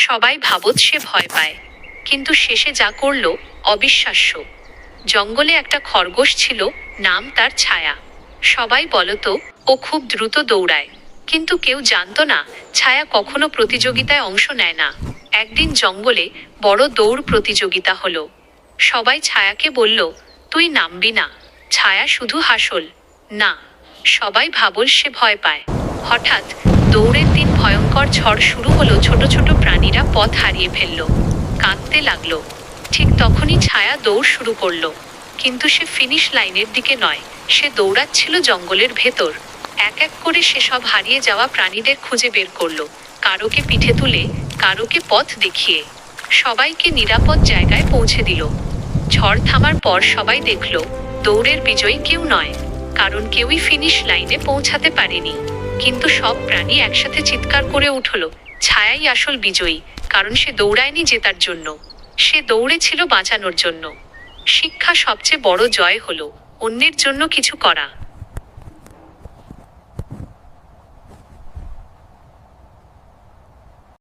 সবাই ভাবত সে ভয় পায়, কিন্তু শেষে যা করলো অবিশ্বাস্য। জঙ্গলে একটা খরগোশ ছিল, নাম তার ছায়া। সবাই বলতো ও খুব দ্রুত দৌড়ায়, কিন্তু কেউ জানতো না ছায়া কখনো প্রতিযোগিতায় অংশ নেয় না। একদিন জঙ্গলে বড় দৌড় প্রতিযোগিতা হলো। সবাই ছায়াকে বলল, তুই নামবি না। ছায়া শুধু হাসল, না। সবাই ভাবল সে ভয় পায়। হঠাৎ দৌড়ের দিন ভয়ঙ্কর ঝড় শুরু হলো। ছোট ছোট প্রাণীরা পথ হারিয়ে ফেলল, কাঁদতে লাগলো। ঠিক তখনই ছায়া দৌড় শুরু করলো, কিন্তু সে ফিনিশ লাইনের দিকে নয়, সে দৌড়াচ্ছিল জঙ্গলের ভেতর। এক এক করে সে সব হারিয়ে যাওয়া প্রাণীদের খুঁজে বের করলো, কারোকে পিঠে তুলে, কারোকে পথ দেখিয়ে, সবাইকে নিরাপদ জায়গায় পৌঁছে দিল। ঝড় থামার পর সবাই দেখল দৌড়ের বিজয়ী কেউ নয়, কারণ কেউই ফিনিশ লাইনে পৌঁছাতে পারেনি। কিন্তু সব প্রাণী একসাথে চিৎকার করে উঠল, ছায়াই আসল বিজয়ী, কারণ সে দৌড়ায়নি জেতার জন্য, সে দৌড়েছিল বাঁচানোর জন্য। শিক্ষা সবচেয়ে বড় জয় হলো অন্যের জন্য কিছু করা।